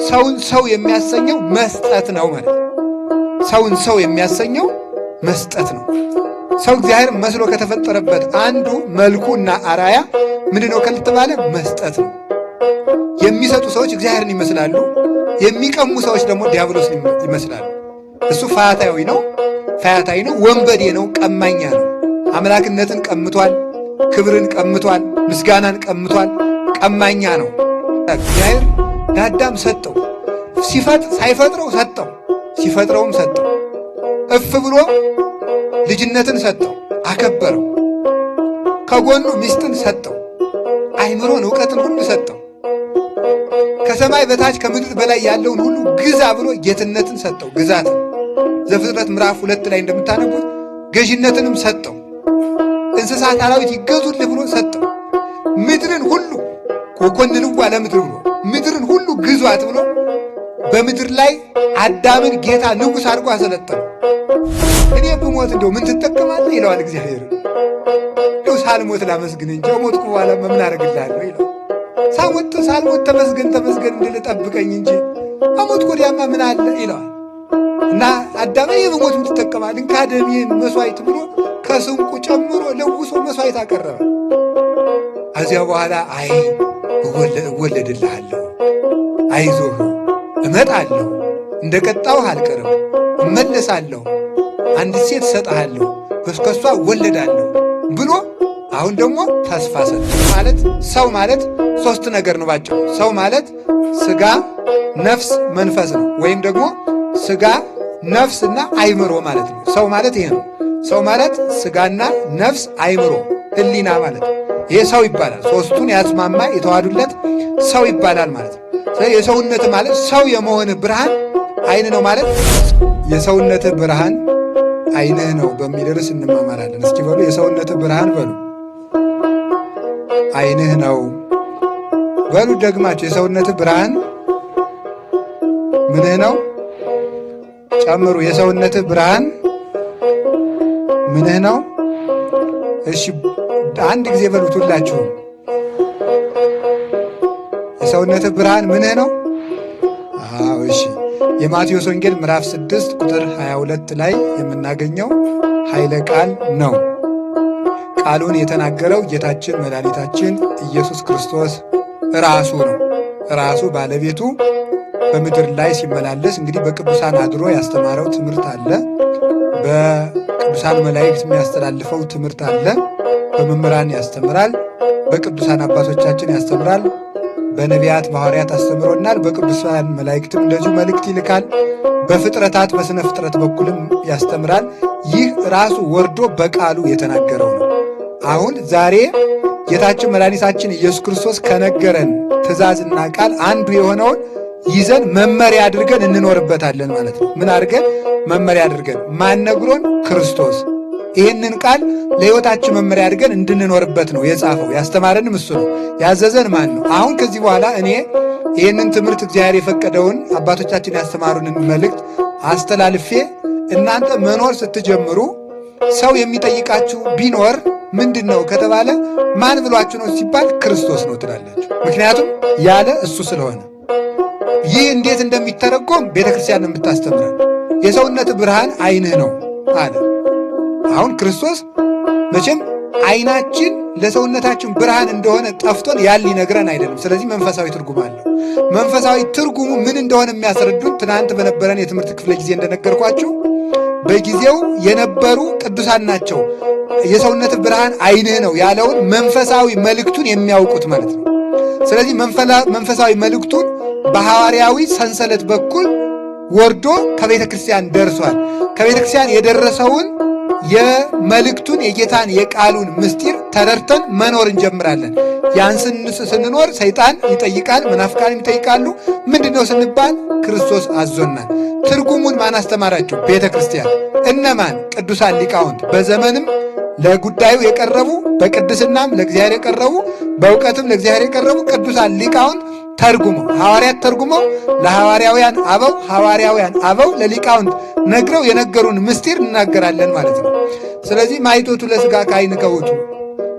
ሰውን ሰው የሚያሰኘው መስጠት ነው ማለት ነው። ሰውን ሰው የሚያሰኘው መስጠት ነው። ሰው እግዚአብሔር መስሎ ከተፈጠረበት አንዱ መልኩና አራያ ምንድነው ከተባለ መስጠት ነው። የሚሰጡ ሰዎች እግዚአብሔርን ይመስላሉ። የሚቀሙ ሰዎች ደግሞ ዲያብሎስን ይመስላሉ። እሱ ፈያታዊ ነው፣ ወንበዴ ነው፣ ቀማኛ ነው። አምላክነትን ቀምቷል፣ ክብርን ቀምቷል፣ ምስጋናን ቀምቷል፣ ቀማኛ ነው። እግዚአብሔር ለአዳም ሰጠው። ሳይፈጥረው ሰጠው፣ ሲፈጥረውም ሰጠው። እፍ ብሎ ልጅነትን ሰጠው፣ አከበረው። ከጎኑ ሚስትን ሰጠው፣ አይምሮን እውቀትን ሁሉ ሰጠው። ከሰማይ በታች ከምድር በላይ ያለውን ሁሉ ግዛ ብሎ ጌትነትን ሰጠው፣ ግዛትን። ዘፍጥረት ምዕራፍ 2 ላይ እንደምታነቡት ገዥነትንም ሰጠው። እንስሳት አራዊት ይገዙልህ ብሎ ሰጠው። ምድርን ሁሉ ኮኮንንዋ ለምድር ብሎ ምድርን ሁሉ ግዟት ብሎ በምድር ላይ አዳምን ጌታ ንጉሥ አድርጎ አሰለጠነው። እኔ ብሞት እንደው ምን ትጠቀማለህ ይለዋል እግዚአብሔር። እንደው ሳልሞት ላመስግን እንጂ ሞትኩ በኋላ ምን አደርግልሃለሁ ይለዋል። ሳልሞት ተመስገን እንድል ጠብቀኝ እንጂ አሞትኩ ወዲያማ ምን አለ ይለዋል። እና አዳም ይህ ብሞት ምን ትጠቀማለህ? እንካ ደሜን መሥዋዕት ብሎ ከስንቁ ጨምሮ ለውሶ መሥዋዕት አቀረበ። ከዚያ በኋላ አይ እወለድልሃለሁ፣ አይዞህ እመጣለሁ፣ እንደ ቀጣሁህ አልቀርም፣ እመለሳለሁ፣ አንዲት ሴት እሰጥሃለሁ፣ ከሷ እወለዳለሁ ብሎ አሁን ደግሞ ተስፋ ሰጠ። ማለት ሰው ማለት ሶስት ነገር ነው ባጭሩ። ሰው ማለት ስጋ፣ ነፍስ፣ መንፈስ ነው። ወይም ደግሞ ስጋ፣ ነፍስና አይምሮ ማለት ነው። ሰው ማለት ይሄ ነው። ሰው ማለት ስጋና ነፍስ፣ አይምሮ፣ ህሊና ማለት ነው። ይሄ ሰው ይባላል። ሶስቱን ያስማማ የተዋሃዱለት ሰው ይባላል ማለት ነው። የሰውነት ማለት ሰው የመሆን ብርሃን አይን ነው ማለት የሰውነት ብርሃን አይንህ ነው በሚል ርዕስ እንማማራለን። እስኪ በሉ የሰውነት ብርሃን በሉ አይንህ ነው በሉ ደግማችሁ የሰውነት ብርሃን ምንህ ነው? ጨምሩ። የሰውነት ብርሃን ምንህ ነው? እሺ አንድ ጊዜ በሉት ሁላችሁም። የሰውነት ብርሃን ምንህ ነው? አዎ እሺ። የማቴዎስ ወንጌል ምዕራፍ 6 ቁጥር 22 ላይ የምናገኘው ኃይለ ቃል ነው። ቃሉን የተናገረው ጌታችን መድኃኒታችን ኢየሱስ ክርስቶስ ራሱ ነው። ራሱ ባለቤቱ በምድር ላይ ሲመላለስ እንግዲህ በቅዱሳን አድሮ ያስተማረው ትምህርት አለ። በቅዱሳን መላእክት የሚያስተላልፈው ትምህርት አለ። በመምህራን ያስተምራል። በቅዱሳን አባቶቻችን ያስተምራል። በነቢያት በሐዋርያት አስተምሮናል። በቅዱሳን መላእክትም እንደዚሁ መልእክት ይልካል። በፍጥረታት በስነ ፍጥረት በኩልም ያስተምራል። ይህ ራሱ ወርዶ በቃሉ የተናገረው ነው። አሁን ዛሬ ጌታችን መድኃኒታችን ኢየሱስ ክርስቶስ ከነገረን ትእዛዝና ቃል አንዱ የሆነውን ይዘን መመሪያ አድርገን እንኖርበታለን ማለት ነው። ምን አድርገን መመሪያ አድርገን? ማን ነግሮን? ክርስቶስ። ይህንን ቃል ለሕይወታችን መመሪያ አድርገን እንድንኖርበት ነው የጻፈው። ያስተማረንም እሱ ነው። ያዘዘን ማን ነው? አሁን ከዚህ በኋላ እኔ ይህንን ትምህርት እግዚአብሔር የፈቀደውን አባቶቻችን ያስተማሩንን መልእክት አስተላልፌ እናንተ መኖር ስትጀምሩ ሰው የሚጠይቃችሁ ቢኖር ምንድን ነው ከተባለ ማን ብሏችሁ ነው ሲባል ክርስቶስ ነው ትላላችሁ። ምክንያቱም ያለ እሱ ስለሆነ። ይህ እንዴት እንደሚተረጎም ቤተ ክርስቲያን የምታስተምረን የሰውነት ብርሃን አይንህ ነው አለ። አሁን ክርስቶስ መቼም አይናችን ለሰውነታችን ብርሃን እንደሆነ ጠፍቶን ያል ሊነግረን አይደለም። ስለዚህ መንፈሳዊ ትርጉም አለው። መንፈሳዊ ትርጉሙ ምን እንደሆነ የሚያስረዱን ትናንት በነበረን የትምህርት ክፍለ ጊዜ እንደነገርኳችሁ በጊዜው የነበሩ ቅዱሳን ናቸው። የሰውነት ብርሃን አይንህ ነው ያለውን መንፈሳዊ መልእክቱን የሚያውቁት ማለት ነው። ስለዚህ መንፈሳዊ መልእክቱን በሐዋርያዊ ሰንሰለት በኩል ወርዶ ከቤተ ክርስቲያን ደርሷል። ከቤተ ክርስቲያን የደረሰውን የመልእክቱን የጌታን የቃሉን ምስጢር ተረድተን መኖር እንጀምራለን። ያን ስንኖር ሰይጣን ይጠይቃል፣ መናፍቃንም ይጠይቃሉ። ምንድነው ስንባል ክርስቶስ አዞናል። ትርጉሙን ማን አስተማራቸው? ቤተ ክርስቲያን። እነማን? ቅዱሳን ሊቃውንት። በዘመንም ለጉዳዩ የቀረቡ በቅድስናም ለእግዚአብሔር የቀረቡ በእውቀትም ለእግዚአብሔር የቀረቡ ቅዱሳን ሊቃውንት ተርጉመው ሐዋርያት ተርጉመው ለሐዋርያውያን አበው ሐዋርያውያን አበው ለሊቃውንት ነግረው የነገሩን ምስጢር እናገራለን ማለት ነው። ስለዚህ ማይቶቱ ለሥጋ ከዓይን ከውቱ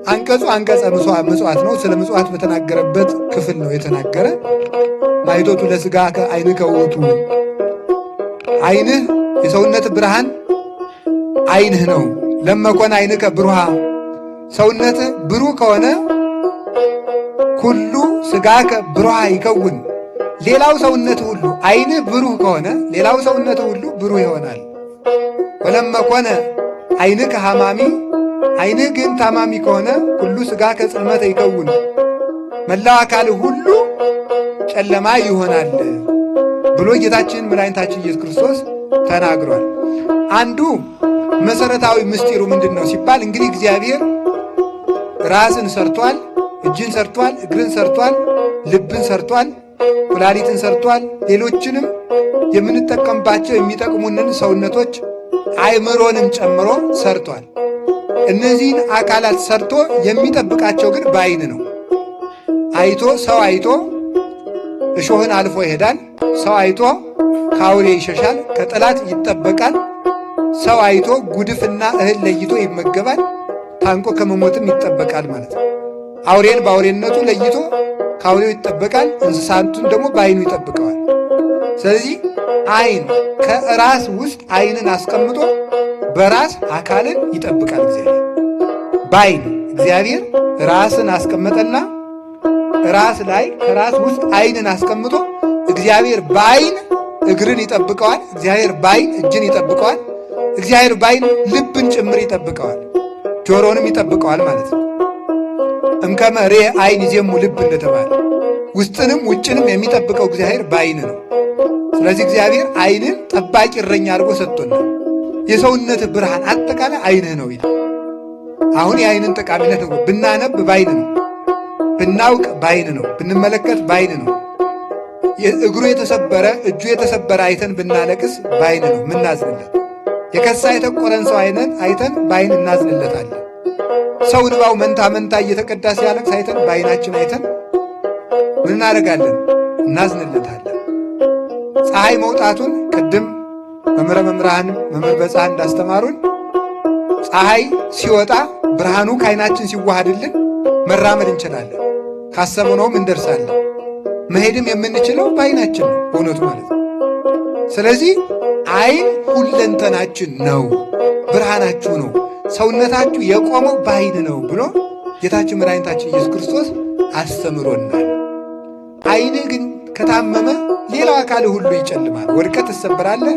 አንቀጹ አንቀጸ ምጽዋት ነው። ስለ ምጽዋት በተናገረበት ክፍል ነው የተናገረ። ማይቶቱ ለሥጋከ ዓይንከ ውእቱ። ዓይንህ የሰውነት ብርሃን ዓይንህ ነው። ለመኮነ ዓይንከ ብሩሃ፣ ሰውነትህ ብሩህ ከሆነ ኩሉ ሥጋከ ብሩሃ ይከውን። ሌላው ሰውነት ሁሉ ዓይንህ ብሩህ ከሆነ ሌላው ሰውነት ሁሉ ብሩህ ይሆናል። ወለመኮነ ዓይንከ ሐማሚ፣ ዓይንህ ግን ታማሚ ከሆነ ኩሉ ሥጋከ ጽልመተ ይከውን፣ መላው አካል ሁሉ ጨለማ ይሆናል ብሎ ጌታችን መድኃኒታችን ኢየሱስ ክርስቶስ ተናግሯል። አንዱ መሰረታዊ ምስጢሩ ምንድን ነው ሲባል እንግዲህ እግዚአብሔር ራስን ሰርቷል፣ እጅን ሰርቷል፣ እግርን ሰርቷል፣ ልብን ሰርቷል፣ ኩላሊትን ሰርቷል፣ ሌሎችንም የምንጠቀምባቸው የሚጠቅሙንን ሰውነቶች አእምሮንም ጨምሮ ሰርቷል። እነዚህን አካላት ሰርቶ የሚጠብቃቸው ግን በዓይን ነው። አይቶ ሰው አይቶ እሾህን አልፎ ይሄዳል። ሰው አይቶ ከአውሬ ይሸሻል፣ ከጠላት ይጠበቃል። ሰው አይቶ ጉድፍና እህል ለይቶ ይመገባል፣ ታንቆ ከመሞትም ይጠበቃል ማለት ነው። አውሬን በአውሬነቱ ለይቶ ከአውሬው ይጠበቃል፣ እንስሳቱን ደግሞ በዓይኑ ይጠብቀዋል። ስለዚህ ዓይን ከራስ ውስጥ ዓይንን አስቀምጦ በራስ አካልን ይጠብቃል። እግዚአብሔር በዓይን እግዚአብሔር ራስን አስቀመጠና ራስ ላይ ከራስ ውስጥ ዓይንን አስቀምጦ እግዚአብሔር በዓይን እግርን ይጠብቀዋል። እግዚአብሔር በዓይን እጅን ይጠብቀዋል። እግዚአብሔር በዓይን ልብን ጭምር ይጠብቀዋል፣ ጆሮንም ይጠብቀዋል ማለት ነው። እምከመ ርኤ ዓይን ይዜሙ ልብ እንደተባለ ውስጥንም ውጭንም የሚጠብቀው እግዚአብሔር በዓይን ነው። ስለዚህ እግዚአብሔር ዓይንን ጠባቂ እረኛ አድርጎ ሰጥቶናል። የሰውነት ብርሃን አጠቃላይ ዓይንህ ነው ይላል። አሁን የዓይንን ጠቃሚነት ነው። ብናነብ በዓይን ነው፣ ብናውቅ በዓይን ነው፣ ብንመለከት በዓይን ነው። እግሩ የተሰበረ እጁ የተሰበረ አይተን ብናለቅስ በዓይን ነው ምናዝንለት። የከሳ የተቆረን ሰው አይተን በዓይን እናዝንለታለን። ሰው እንባው መንታ መንታ እየተቀዳ ሲያለቅስ አይተን በዓይናችን አይተን ምን እናደርጋለን? እናዝንለታለን። ፀሐይ መውጣቱን ቅድም መምህረ መምህራን መምህር በፀሐይ እንዳስተማሩን ፀሐይ ሲወጣ ብርሃኑ ከዓይናችን ሲዋሃድልን መራመድ እንችላለን፣ ካሰብነውም እንደርሳለን። መሄድም የምንችለው በዓይናችን ነው በእውነቱ ማለት ነው። ስለዚህ ዓይን ሁለንተናችን ነው፣ ብርሃናችሁ ነው፣ ሰውነታችሁ የቆመው በዓይን ነው ብሎ ጌታችን መድኃኒታችን ኢየሱስ ክርስቶስ አስተምሮናል። ዓይንህ ግን ከታመመ ሌላው አካል ሁሉ ይጨልማል። ወድቀህ ትሰበራለህ፣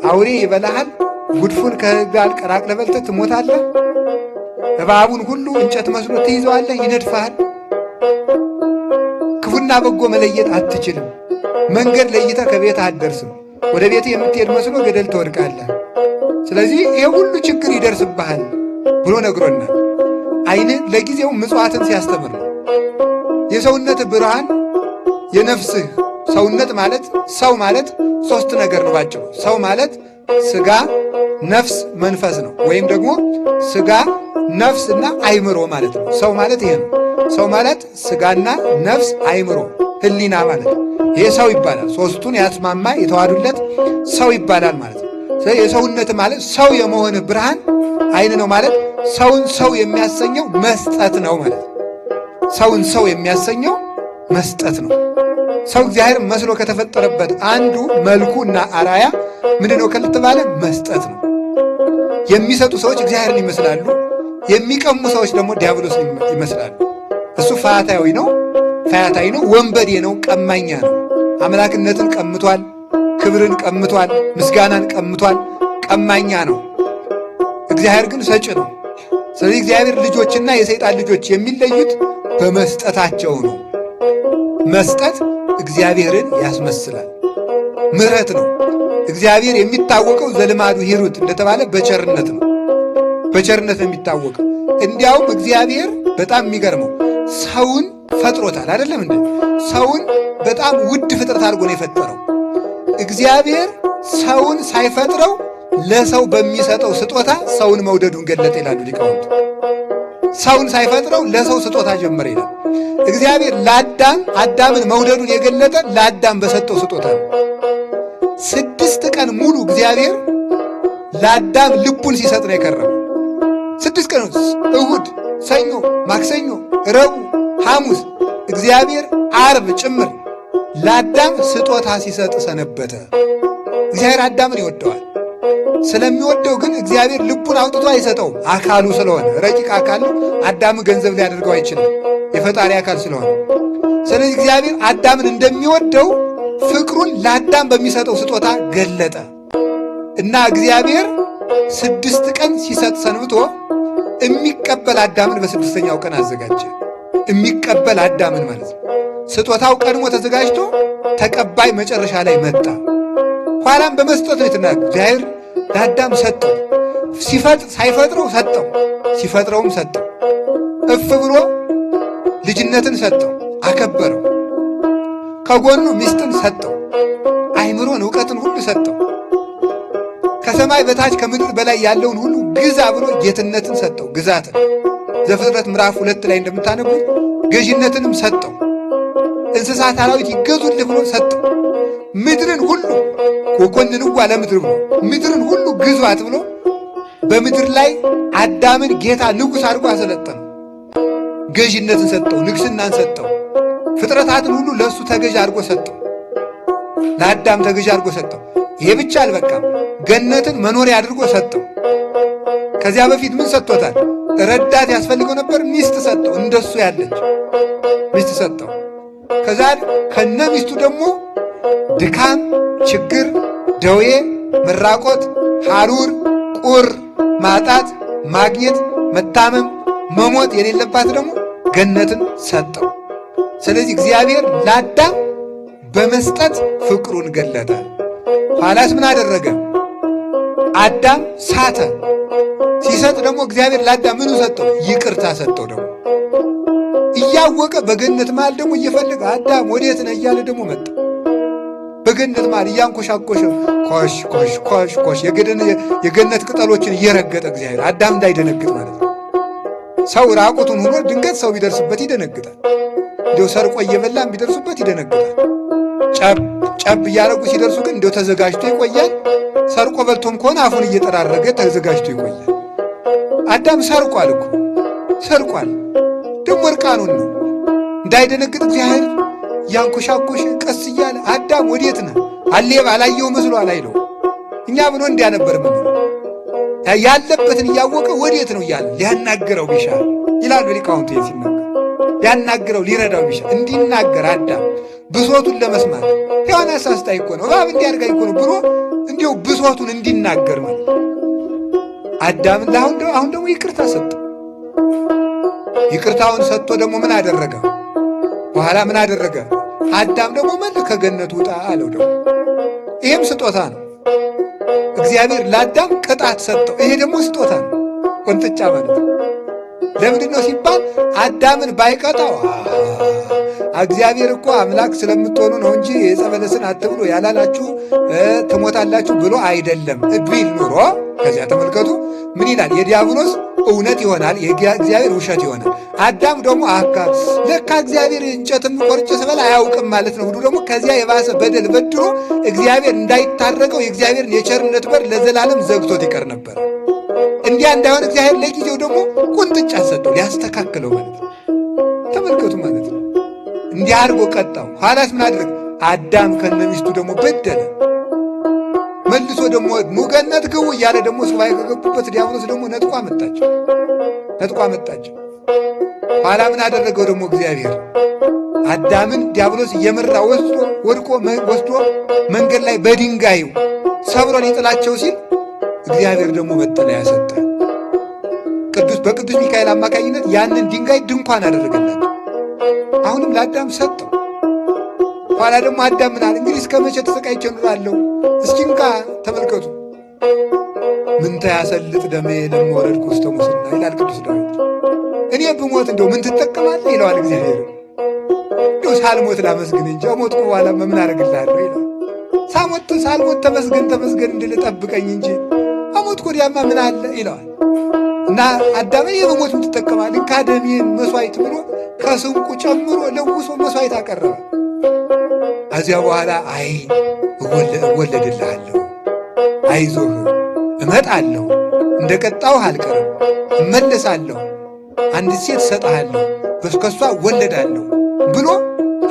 አውሬ ይበላሃል፣ ጉድፉን ከጋር ቀላቅለህ በልተህ ትሞታለህ፣ እባቡን ሁሉ እንጨት መስሎ ትይዘዋለህ፣ ይነድፍሃል። ክፉና በጎ መለየት አትችልም። መንገድ ለይተህ ከቤት አትደርስም። ወደ ቤት የምትሄድ መስሎ ገደል ትወድቃለህ። ስለዚህ ይሄ ሁሉ ችግር ይደርስብሃል ብሎ ነግሮናል። ዓይንህ ለጊዜው ምጽዋትን ሲያስተምር ነው። የሰውነት ብርሃን የነፍስህ ሰውነት ማለት ሰው ማለት ሦስት ነገር ነው ባጭሩ። ሰው ማለት ሥጋ፣ ነፍስ፣ መንፈስ ነው። ወይም ደግሞ ሥጋ፣ ነፍስና አይምሮ ማለት ነው። ሰው ማለት ይሄ ነው። ሰው ማለት ሥጋና ነፍስ፣ አይምሮ፣ ሕሊና ማለት ነው። ይሄ ሰው ይባላል። ሦስቱን ያስማማ የተዋዱለት ሰው ይባላል ማለት ነው። የሰውነት ማለት ሰው የመሆን ብርሃን ዓይን ነው ማለት ሰውን ሰው የሚያሰኘው መስጠት ነው ማለት ነው። ሰውን ሰው የሚያሰኘው መስጠት ነው። ሰው እግዚአብሔር መስሎ ከተፈጠረበት አንዱ መልኩና አራያ ምንድነው ከተባለ መስጠት ነው። የሚሰጡ ሰዎች እግዚአብሔርን ይመስላሉ። የሚቀሙ ሰዎች ደግሞ ዲያብሎስን ይመስላሉ። እሱ ፈያታዊ ነው፣ ወንበዴ ነው፣ ቀማኛ ነው። አምላክነትን ቀምቷል፣ ክብርን ቀምቷል፣ ምስጋናን ቀምቷል። ቀማኛ ነው። እግዚአብሔር ግን ሰጭ ነው። ስለዚህ እግዚአብሔር ልጆችና የሰይጣን ልጆች የሚለዩት በመስጠታቸው ነው። መስጠት እግዚአብሔርን ያስመስላል። ምሕረት ነው። እግዚአብሔር የሚታወቀው ዘልማዱ ሂሩት እንደተባለ በቸርነት ነው። በቸርነት ነው የሚታወቀው። እንዲያውም እግዚአብሔር በጣም የሚገርመው ሰውን ፈጥሮታል። አይደለም እንዴ? ሰውን በጣም ውድ ፍጥረት አድርጎ ነው የፈጠረው። እግዚአብሔር ሰውን ሳይፈጥረው ለሰው በሚሰጠው ስጦታ ሰውን መውደዱን ገለጠ ይላሉ ሊቃውንት። ሰውን ሳይፈጥረው ለሰው ስጦታ ጀመረ ይላል። እግዚአብሔር አዳምን መውደዱን የገለጠ ለአዳም በሰጠው ስጦታ ነው። 6 ቀን ሙሉ እግዚአብሔር ለአዳም ልቡን ሲሰጥ ነው የከረመው። 6 ቀን፣ እሁድ፣ ሰኞ፣ ማክሰኞ፣ ረቡዕ፣ ሐሙስ፣ እግዚአብሔር ዓርብ ጭምር ለአዳም ስጦታ ሲሰጥ ሰነበተ። እግዚአብሔር አዳምን ይወደዋል። ስለሚወደው ግን እግዚአብሔር ልቡን አውጥቶ አይሰጠውም። አካሉ ስለሆነ ረቂቅ አካል አዳም ገንዘብ ሊያደርገው አይችልም፣ የፈጣሪ አካል ስለሆነ። ስለዚህ እግዚአብሔር አዳምን እንደሚወደው ፍቅሩን ለአዳም በሚሰጠው ስጦታ ገለጠ እና እግዚአብሔር 6 ቀን ሲሰጥ ሰንብቶ የሚቀበል አዳምን በስድስተኛው ቀን አዘጋጀ። የሚቀበል አዳምን ማለት ነው። ስጦታው ቀድሞ ተዘጋጅቶ ተቀባይ መጨረሻ ላይ መጣ። ኋላም በመስጠት ነው የተናገረው። እግዚአብሔር ለአዳም ሰጠው። ሳይፈጥረው ሰጠው፣ ሲፈጥረውም ሰጠው። እፍ ብሎ ልጅነትን ሰጠው፣ አከበረው። ከጎኑ ሚስትን ሰጠው፣ አይምሮን እውቀትን ሁሉ ሰጠው። ከሰማይ በታች ከምድር በላይ ያለውን ሁሉ ግዛ ብሎ ጌትነትን ሰጠው፣ ግዛትን። ዘፍጥረት ምዕራፍ 2 ላይ እንደምታነቡት ገዥነትንም ሰጠው። እንስሳት አራዊት ይገዙልህ ብሎ ሰጠው። ምድርን ሁሉ ወኮንንዋ ለምድር ብሎ ምድርን ሁሉ ግዟት ብሎ በምድር ላይ አዳምን ጌታ ንጉሥ አድርጎ አሰለጠነው። ገዥነትን ሰጠው፣ ንግስናን ሰጠው። ፍጥረታትን ሁሉ ለእሱ ተገዥ አድርጎ ሰጠው፣ ለአዳም ተገዥ አድርጎ ሰጠው። ይሄ ብቻ አልበቃም፣ ገነትን መኖሪያ አድርጎ ሰጠው። ከዚያ በፊት ምን ሰጥቶታል? ረዳት ያስፈልገው ነበር፣ ሚስት ሰጠው፣ እንደሱ ያለች ሚስት ሰጠው። ከዛ ከነ ሚስቱ ደግሞ ድካም፣ ችግር፣ ደዌ፣ መራቆት፣ ሐሩር፣ ቁር፣ ማጣት፣ ማግኘት፣ መታመም፣ መሞት የሌለባት ደግሞ ገነትን ሰጠው። ስለዚህ እግዚአብሔር ለአዳም በመስጠት ፍቅሩን ገለጠ። ኋላስ ምን አደረገ? አዳም ሳተ። ሲሰጥ ደግሞ እግዚአብሔር ለአዳም ምኑ ሰጠው? ይቅርታ ሰጠው። ደግሞ እያወቀ በገነት መሃል ደግሞ እየፈለገ አዳም ወዴት ነህ እያለ ደግሞ መጣ። በገነት መሃል እያንኮሻኮሸ ኮሽ ኮሽ ኮሽ ኮሽ የገነት ቅጠሎችን እየረገጠ እግዚአብሔር አዳም እንዳይደነግጥ ማለት ነው። ሰው ራቁቱን ሆኖ ድንገት ሰው ቢደርስበት ይደነግጣል። እንዲያው ሰርቆ እየበላም ቢደርሱበት ይደነግጣል። ጨብ እያደረጉ ሲደርሱ ግን እንዲያው ተዘጋጅቶ ይቆያል። ሰርቆ በልቶም ከሆነ አፉን እየጠራረገ ተዘጋጅቶ ይቆያል። አዳም ሰርቋል እኮ ሰርቋል። ደግሞ እርቃኑን ነው። እንዳይደነግጥ እግዚአብሔር ያንኮሻኮሽ ቀስ እያለ አዳም ወዴት ነህ? አሌባ አላየው መስሏል አይለው። እኛ ብሎ እንዲያ ነበር ምን ያለበትን እያወቀ ወዴት ነው እያለ ሊያናግረው ቢሻ ይላል ሊቃውንቱ። ሲናገር ሊያናግረው ሊረዳው ቢሻ እንዲናገር አዳም ብሶቱን ለመስማት ሔዋን አሳስታኝ እኮ ነው እባብ እንዲያርጋኝ እኮ ነው ብሎ እንዲሁ ብሶቱን እንዲናገር ማለት አዳምን አሁን ደግሞ ይቅርታ ሰጠ። ይቅርታውን ሰጥቶ ደግሞ ምን አደረገ? በኋላ ምን አደረገ? አዳም ደግሞ ከገነቱ ውጣ አለው። ደግሞ ይሄም ስጦታ ነው። እግዚአብሔር ለአዳም ቅጣት ሰጠው። ይሄ ደግሞ ስጦታ ነው። ቁንጥጫ ማለት ነው። ለምንድን ነው ሲባል አዳምን ባይቀጣው እግዚአብሔር እኮ አምላክ ስለምትሆኑ ነው እንጂ የዕፀ በለስን አትብሉ ያላላችሁ ትሞታላችሁ ብሎ አይደለም ቢል ኑሮ ከዚያ ተመልከቱ ምን ይላል? የዲያብሎስ እውነት ይሆናል፣ የእግዚአብሔር ውሸት ይሆናል። አዳም ደግሞ ለካ እግዚአብሔር እንጨትም ቆርጬ ስበላ አያውቅም ማለት ነው ብሎ ደግሞ ከዚያ የባሰ በደል በድሎ እግዚአብሔር እንዳይታረቀው የእግዚአብሔርን የቸርነት በር ለዘላለም ዘግቶት ይቀር ነበር። እንዲያ እንዳይሆን እግዚአብሔር ለጊዜው ደግሞ ቁንጥጫ ሰጠው ሊያስተካክለው ማለት ነው። ተመልከቱ ማለት ነው። እንዲህ አድርጎ ቀጣው። ኋላስ ምን አድርግ? አዳም ከነሚስቱ ደግሞ በደለ። መልሶ ደግሞ ገነት ግቡ እያለ ደግሞ ሱባኤ ከገቡበት ዲያብሎስ ደግሞ ነጥቋ መጣቸው። ኋላ ምን አደረገው ደግሞ እግዚአብሔር? አዳምን ዲያብሎስ እየመራ ወድቆ መንገድ ላይ በድንጋዩ ሰብሮ ሊጥላቸው ሲል እግዚአብሔር ደግሞ መጠለያ ሰጠ። በቅዱስ ሚካኤል አማካኝነት ያንን ድንጋይ ድንኳን አደረገላቸው። አሁንም ለአዳም ሰጠው። ኋላ ደግሞ አዳም ምን አለ? እንግዲህ እስከ መቼ ተሰቃይቼ እኖራለሁ? እስኪ እንካ ተመልከቱ። ምንተ ያሰልጥ ደሜ ለመወረድኩ ውስተ ሙስና ይላል ቅዱስ ዳዊት። እኔ ብሞት እንደው ምን ትጠቀማለህ ይለዋል እግዚአብሔር። እንደው ሳልሞት ላመስግን እንጂ ሞትኩ በኋላ ምን አደርግልሃለሁ ይለዋል። ሳልሞት ተመስገን እንድል ጠብቀኝ እንጂ አሞትኩ ወዲያማ ምን አለ ይለዋል። እና አዳም የበሞት ምን ትጠቀማለህ? እንካ ደሜን መስዋዕት ብሎ ከስንቁ ጨምሮ ለውሶ መስዋዕት አቀረበ። ከዚያ በኋላ እወለድልሃለሁ፣ አይዞህ፣ እመጣለሁ፣ እንደ ቀጣሁህ አልቀርም፣ እመለሳለሁ፣ አንዲት ሴት እሰጥሃለሁ፣ ከሷ እወለዳለሁ ብሎ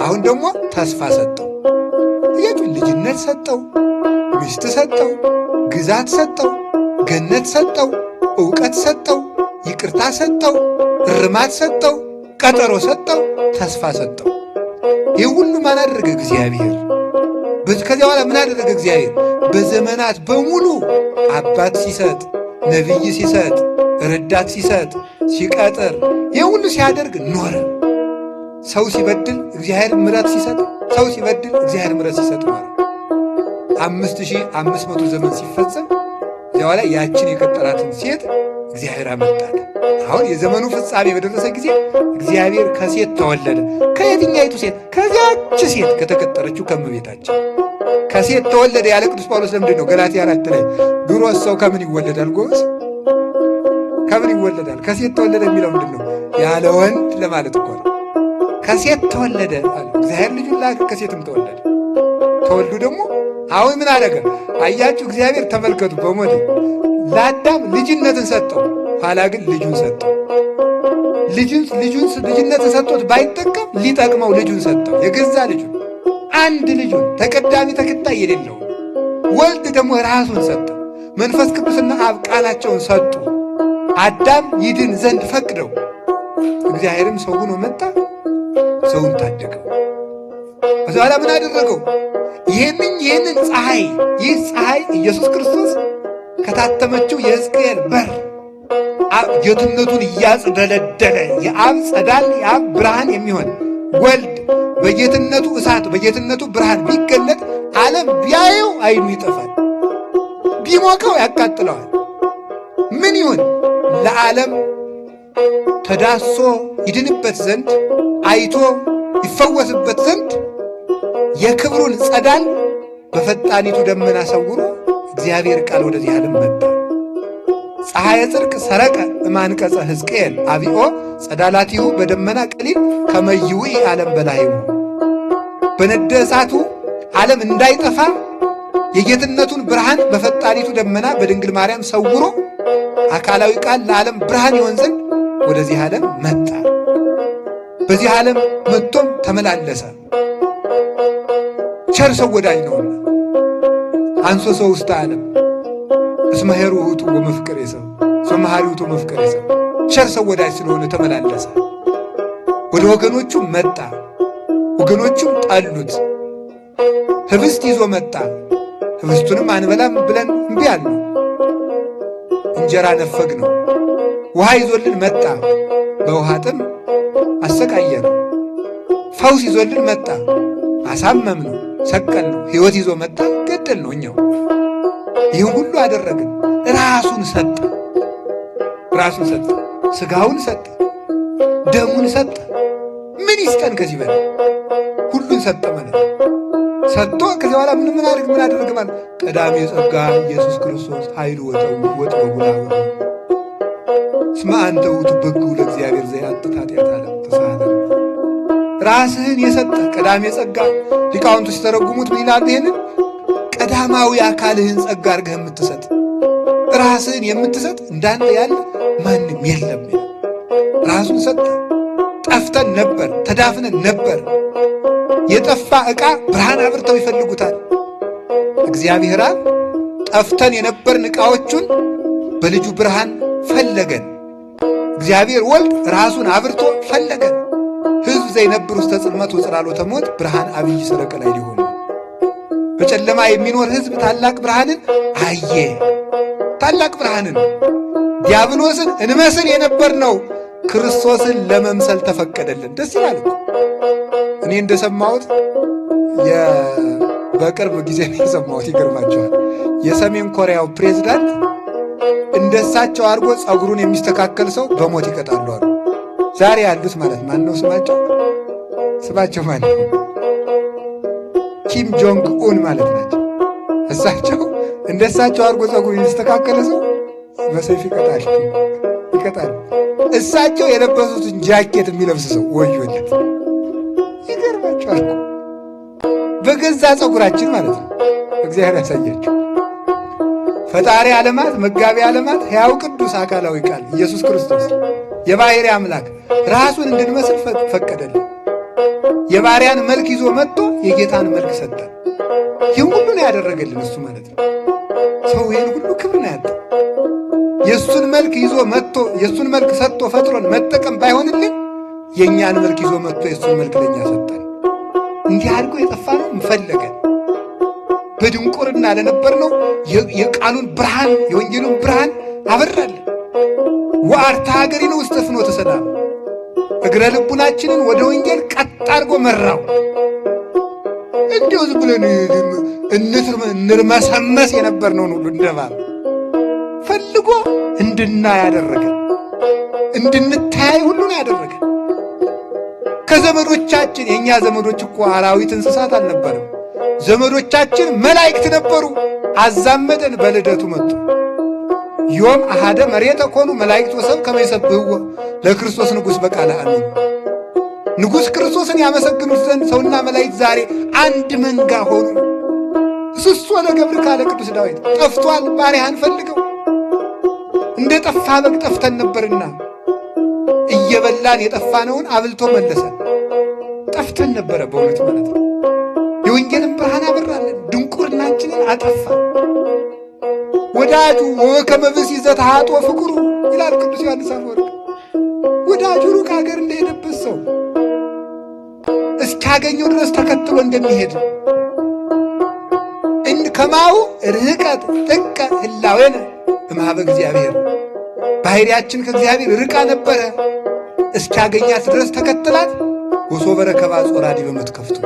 አሁን ደግሞ ተስፋ ሰጠው። ባለጠግነት ሰጠው፣ ሚስት ሰጠው፣ ግዛት ሰጠው፣ ገነት ሰጠው፣ ዕውቀት ሰጠው፣ ይቅርታ ሰጠው፣ እርማት ሰጠው፣ ቀጠሮ ሰጠው፣ ተስፋ ሰጠው። ይህ ሁሉ ማን አደረገ? እግዚአብሔር። ከዚያ በኋላ ምን አደረገ እግዚአብሔር? በዘመናት በሙሉ አባት ሲሰጥ፣ ነቢይ ሲሰጥ፣ ረዳት ሲሰጥ፣ ሲቀጥር፣ ይህ ሁሉ ሲያደርግ ኖረ። ሰው ሲበድል እግዚአብሔር ምሕረት ሲሰጥ፣ ሰው ሲበድል እግዚአብሔር ምሕረት ሲሰጥ ኖረ። 5500 ዘመን ሲፈጸም እዚያ በኋላ ያችን የቀጠራትን ሴት እግዚአብሔር አመጣት። አሁን የዘመኑ ፍጻሜ በደረሰ ጊዜ እግዚአብሔር ከሴት ተወለደ። ከየትኛይቱ ሴት? ከዚያች ሴት ከተቀጠረችው ከእመቤታችን ከሴት ተወለደ ያለ ቅዱስ ጳውሎስ ለምንድን ነው ገላትያ 4 ላይ ድሮ ሰው ከምን ይወለዳል? ጎበዝ ከምን ይወለዳል? ከሴት ተወለደ የሚለው ምንድን ነው? ያለ ወንድ ለማለት እኮ ነው። ከሴት ተወለደ አለ እግዚአብሔር ልጁን ላከ፣ ከሴትም ተወለደ። ተወልዱ ደግሞ አሁን ምን አደረገ? አያችሁ እግዚአብሔር ተመልከቱ፣ በሞት ለአዳም ልጅነትን ሰጠው፣ ኋላ ግን ልጁን ሰጠው። ልጅነትን ሰጥቶት ባይጠቀም ሊጠቅመው ልጁን ሰጠው። የገዛ ልጁን አንድ ልጁን ተቀዳሚ ተከታይ የሌለው ወልድ ደግሞ ራሱን ሰጠ። መንፈስ ቅዱስና አብ ቃላቸውን ሰጡ። አዳም ይድን ዘንድ ፈቅደው እግዚአብሔርም ሰው ሆኖ መጣ፣ ሰውን ታደገው። ከዛ በኋላ ምን አደረገው? ይህንን ፀሐይ ይህ ፀሐይ ኢየሱስ ክርስቶስ ከታተመችው የሕዝቅኤል በር ጌትነቱን እያጽደለደለ የአብ ጸዳል የአብ ብርሃን የሚሆን ወልድ በጌትነቱ እሳት በጌትነቱ ብርሃን ቢገለጥ ዓለም ቢያየው አይኑ ይጠፋል፣ ቢሞቀው ያቃጥለዋል። ምን ይሁን? ለዓለም ተዳሶ ይድንበት ዘንድ አይቶ ይፈወስበት ዘንድ የክብሩን ጸዳል በፈጣኒቱ ደመና ሰውሮ እግዚአብሔር ቃል ወደዚህ ዓለም መጣ። ፀሐየ ጽድቅ ሰረቀ እማንቀጸ ሕዝቅኤል አብኦ ጸዳላቲሁ በደመና ቀሊል ከመይውኢ ዓለም በላይሁ። በነደ እሳቱ ዓለም እንዳይጠፋ የጌትነቱን ብርሃን በፈጣኒቱ ደመና በድንግል ማርያም ሰውሮ አካላዊ ቃል ለዓለም ብርሃን ይሆን ዘንድ ወደዚህ ዓለም መጣ። በዚህ ዓለም መጥቶም ተመላለሰ። ቸር ሰው ወዳጅ ነውና አንሶ ሰው ውስተ ዓለም እስመ ኄሩ ውእቱ ወመፍቅሬ ሰብእ እስመ መሐሪ ውእቱ ወመፍቅሬ ሰብእ። ቸር ሰው ወዳጅ ስለሆነ ተመላለሰ። ወደ ወገኖቹ መጣ፣ ወገኖቹም ጠሉት። ህብስት ይዞ መጣ። ህብስቱንም አንበላም ብለን እምቢ አልነው፣ እንጀራ ነፈግ ነው። ውሃ ይዞልን መጣ፣ በውሃ ጥም አሰቃየነው። ፈውስ ይዞልን መጣ፣ አሳመም ነው፣ ሰቀል ነው። ሕይወት ይዞ መጣ፣ ገደል ነው እኛው። ይህን ሁሉ አደረግን። ራሱን ሰጠ፣ ራሱን ሰጠ፣ ሥጋውን ሰጠ፣ ደሙን ሰጠ። ምን ይስጠን ከዚህ በላይ? ሁሉን ሰጠ ማለት ነው። ሰጥቶ ከዚህ በኋላ ምን አደረግ ማለት? ቀዳሜ ጸጋ ኢየሱስ ክርስቶስ ኃይሉ ወጥበቡ ላበ እስመ አንተ ውእቱ በግዑ ለእግዚአብሔር ዘያጥጥ ኃጢአተ ዓለም ተሳሃለን። ራስህን የሰጠ ቀዳሜ ጸጋ ሊቃውንቱ ሲተረጉሙት ምን ይላሉ? ይሄንን ቀዳማዊ አካልህን ጸጋ አድርገህ የምትሰጥ ራስህን የምትሰጥ እንዳንተ ያለ ማንም የለም። ራሱን ሰጠ። ጠፍተን ነበር፣ ተዳፍነን ነበር። የጠፋ ዕቃ ብርሃን አብርተው ይፈልጉታል። እግዚአብሔር አብ ጠፍተን የነበርን ዕቃዎቹን በልጁ ብርሃን ፈለገን። እግዚአብሔር ወልድ ራሱን አብርቶ ፈለገን። ሕዝብ ዘይነብር ውስተ ጽልመት ወጽላሎተ ሞት ብርሃን አብይ ሰረቀ ላይ ሊሆኑ በጨለማ የሚኖር ሕዝብ ታላቅ ብርሃንን አየ። ታላቅ ብርሃንን ዲያብሎስን እንመስል የነበርነው ክርስቶስን ለመምሰል ተፈቀደልን። ደስ ይላል እኮ። እኔ እንደሰማሁት በቅርብ ጊዜ ነው የሰማሁት። ይገርማቸዋል። የሰሜን ኮሪያው ፕሬዝዳንት እንደሳቸው አድርጎ ጸጉሩን የሚስተካከል ሰው በሞት ይቀጣሉ አሉ። ዛሬ ያሉት ማለት ማን ነው ስማቸው ማን ነው? ኪም ጆንግ ኡን ማለት ናቸው። እሳቸው እንደሳቸው አድርጎ ጸጉሩን የሚስተካከለ ሰው በሰይፍ ይቀጣል። እሳቸው የለበሱትን ጃኬት የሚለብስ ሰው ወዮለት። ይገርማቸዋል። በገዛ ጸጉራችን ማለት ነው። እግዚአብሔር ያሳያቸው። ፈጣሪ ዓለማት መጋቢ ዓለማት ሕያው ቅዱስ አካላዊ ቃል ኢየሱስ ክርስቶስ የባሕርይ አምላክ ራሱን እንድንመስል ፈቀደልን። የባሪያን መልክ ይዞ መጥቶ የጌታን መልክ ሰጠን። ይህን ሁሉ ነው ያደረገልን እሱ ማለት ነው። ሰው ይህን ሁሉ ክብር ነው ያለው። የእሱን መልክ ይዞ መጥቶ የእሱን መልክ ሰጥቶ ፈጥሮን መጠቀም ባይሆንልን የእኛን መልክ ይዞ መጥቶ የእሱን መልክ ለእኛ ሰጠን። እንዲህ አድርጎ የጠፋ ነው እንፈለገን በድንቁርና ለነበርነው የቃሉን ብርሃን የወንጌሉን ብርሃን አበራለን። ወአርታ ሀገሪነ ውስተ ፍኖተ ሰላም እግረ ልቡናችንን ወደ ወንጌል ቀጥ አድርጎ መራው። እንዲሁ ዝም ብለን እንርመሰመስ የነበርነውን ሁሉ እንደባብ ፈልጎ እንድናይ ያደረገን፣ እንድንታይ ሁሉን ያደረገን። ከዘመዶቻችን የእኛ ዘመዶች እኮ አራዊት እንስሳት አልነበርም። ዘመዶቻችን መላእክት ነበሩ። አዛመደን፣ በልደቱ መጡ። ዮም አሃደ መሬተ ኮኑ መላእክት ወሰብ ከመ ይሰብሕዎ ለክርስቶስ ንጉሥ በቃለ አሜን። ንጉሥ ክርስቶስን ያመሰግኑት ዘንድ ሰውና መላእክት ዛሬ አንድ መንጋ ሆኑ። እስሶ ለገብር ካለ ቅዱስ ዳዊት ጠፍቷል ባሪያህን ፈልገው። እንደ ጠፋ በግ ጠፍተን ነበርና እየበላን የጠፋነውን አብልቶ መለሰን። ጠፍተን ነበረ በእውነት ማለት ነው። የወንጌልን ብርሃን አበራለን፣ ድንቁርናችንን አጠፋ። ወዳጁ ወከመ ብእሲ ዘተሃጦ ፍቅሩ ይላል ቅዱስ ዮሐንስ አፈወርቅ። ወዳጁ ሩቅ ሀገር እንደሄደበት ሰው እስኪያገኘው ድረስ ተከትሎ እንደሚሄድ ከማሁ ርህቀት ጥቀ ህላዌነ እምኀበ እግዚአብሔር ባሕርያችን ከእግዚአብሔር ርቃ ነበረ። እስኪያገኛት ድረስ ተከትላት ወሶበ ረከባ ጾራዲ በመትከፍቱ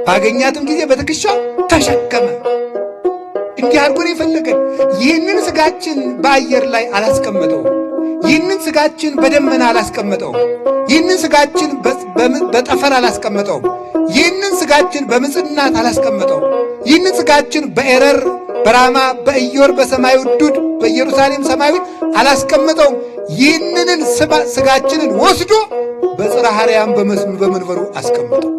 ባገኛትም ጊዜ በትከሻ ተሸከመ። እንዲህ አድርጎ ነው የፈለገን። ይህንን ሥጋችን በአየር ላይ አላስቀመጠው። ይህንን ሥጋችን በደመና አላስቀመጠው። ይህንን ሥጋችን በጠፈር አላስቀመጠው። ይህንን ሥጋችን በምጽናት አላስቀመጠው። ይህንን ሥጋችን በኤረር በራማ በኢዮር በሰማዩ ዱድ በኢየሩሳሌም ሰማያዊት አላስቀመጠውም። ይህንን ሥጋችንን ወስዶ በጽርሐ አርያም በመንበሩ አስቀመጠው።